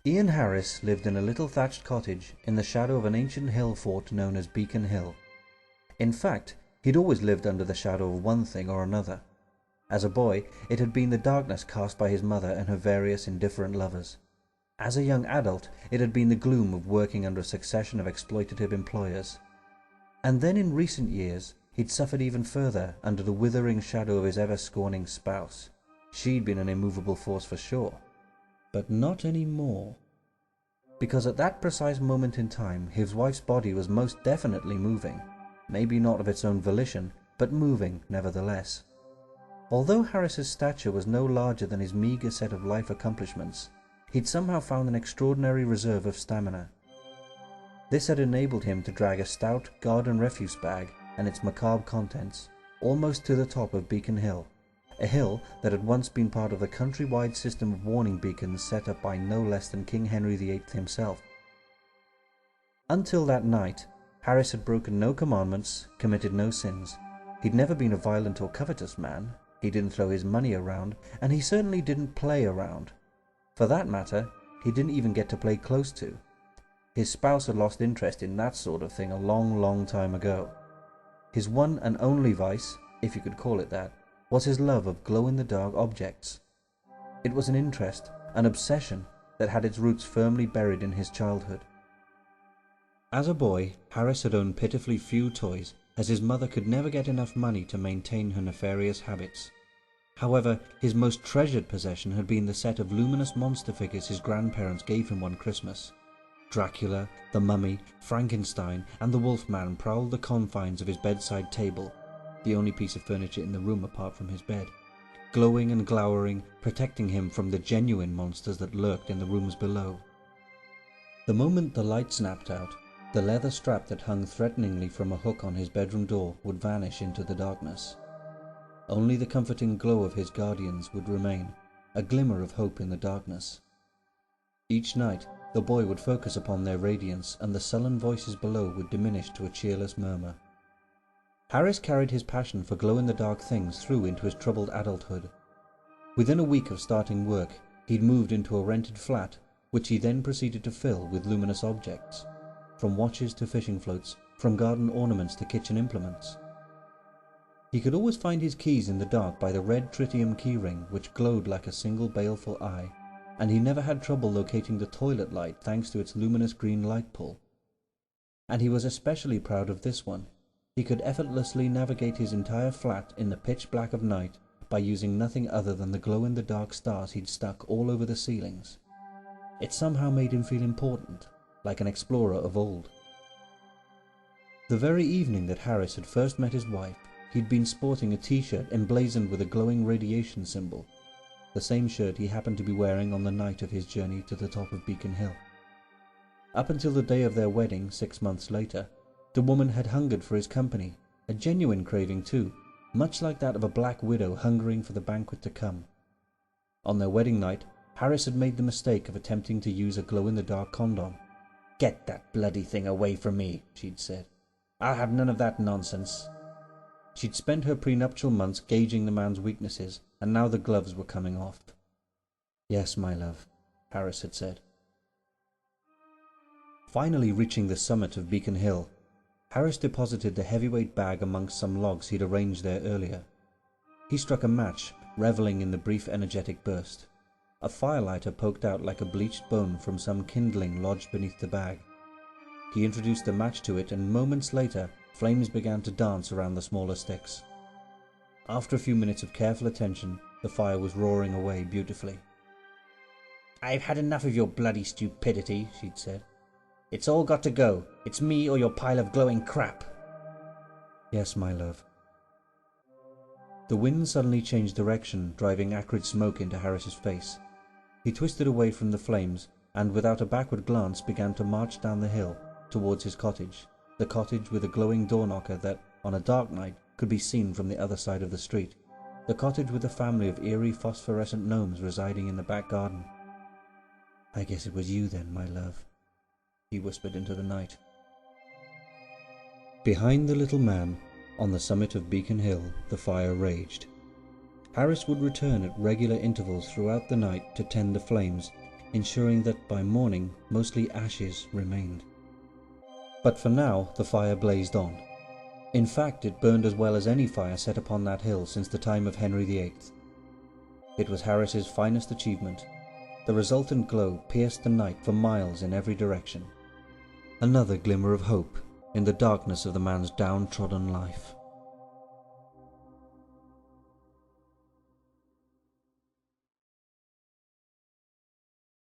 Ian Harris lived in a little thatched cottage in the shadow of an ancient hill fort known as Beacon Hill. In fact, he'd always lived under the shadow of one thing or another. As a boy, it had been the darkness cast by his mother and her various indifferent lovers. As a young adult, it had been the gloom of working under a succession of exploitative employers. And then in recent years, he'd suffered even further under the withering shadow of his ever-scorning spouse. She'd been an immovable force for sure. But not anymore. Because at that precise moment in time, his wife's body was most definitely moving. Maybe not of its own volition, but moving nevertheless. Although Harris's stature was no larger than his meager set of life accomplishments, he'd somehow found an extraordinary reserve of stamina. This had enabled him to drag a stout garden refuse bag and its macabre contents almost to the top of Beacon Hill, a hill that had once been part of the countrywide system of warning beacons set up by no less than King Henry VIII himself. Until that night, Harris had broken no commandments, committed no sins. He'd never been a violent or covetous man, he didn't throw his money around, and he certainly didn't play around. For that matter, he didn't even get to play close to. His spouse had lost interest in that sort of thing a long, long time ago. His one and only vice, if you could call it that, was his love of glow-in-the-dark objects. It was an interest, an obsession, that had its roots firmly buried in his childhood. As a boy, Harris had owned pitifully few toys, as his mother could never get enough money to maintain her nefarious habits. However, his most treasured possession had been the set of luminous monster figures his grandparents gave him one Christmas. Dracula, the Mummy, Frankenstein, and the Wolfman prowled the confines of his bedside table, the only piece of furniture in the room apart from his bed, glowing and glowering, protecting him from the genuine monsters that lurked in the rooms below. The moment the light snapped out, the leather strap that hung threateningly from a hook on his bedroom door would vanish into the darkness. Only the comforting glow of his guardians would remain, a glimmer of hope in the darkness. Each night, the boy would focus upon their radiance, and the sullen voices below would diminish to a cheerless murmur. Harris carried his passion for glow-in-the-dark things through into his troubled adulthood. Within a week of starting work, he'd moved into a rented flat, which he then proceeded to fill with luminous objects, from watches to fishing floats, from garden ornaments to kitchen implements. He could always find his keys in the dark by the red tritium keyring which glowed like a single baleful eye, and he never had trouble locating the toilet light thanks to its luminous green light pull. And he was especially proud of this one. He could effortlessly navigate his entire flat in the pitch black of night by using nothing other than the glow-in-the-dark stars he'd stuck all over the ceilings. It somehow made him feel important, like an explorer of old. The very evening that Harris had first met his wife, he'd been sporting a t-shirt emblazoned with a glowing radiation symbol, the same shirt he happened to be wearing on the night of his journey to the top of Beacon Hill. Up until the day of their wedding 6 months later, the woman had hungered for his company, a genuine craving too, much like that of a black widow hungering for the banquet to come. On their wedding night, Harris had made the mistake of attempting to use a glow-in-the-dark condom. "Get that bloody thing away from me," she'd said. "I'll have none of that nonsense." She'd spent her prenuptial months gauging the man's weaknesses, and now the gloves were coming off. "Yes, my love," Harris had said. Finally reaching the summit of Beacon Hill, Harris deposited the heavyweight bag amongst some logs he'd arranged there earlier. He struck a match, reveling in the brief energetic burst. A firelighter poked out like a bleached bone from some kindling lodged beneath the bag. He introduced the match to it, and moments later, flames began to dance around the smaller sticks. After a few minutes of careful attention, the fire was roaring away beautifully. "I've had enough of your bloody stupidity," she'd said. "It's all got to go. It's me or your pile of glowing crap." "Yes, my love." The wind suddenly changed direction, driving acrid smoke into Harris's face. He twisted away from the flames, and without a backward glance began to march down the hill, towards his cottage, the cottage with a glowing door knocker that, on a dark night, could be seen from the other side of the street, the cottage with a family of eerie phosphorescent gnomes residing in the back garden. "I guess it was you then, my love," he whispered into the night. Behind the little man, on the summit of Beacon Hill, the fire raged. Harris would return at regular intervals throughout the night to tend the flames, ensuring that by morning mostly ashes remained. But for now the fire blazed on. In fact, it burned as well as any fire set upon that hill since the time of Henry VIII. It was Harris's finest achievement. The resultant glow pierced the night for miles in every direction. Another glimmer of hope in the darkness of the man's downtrodden life.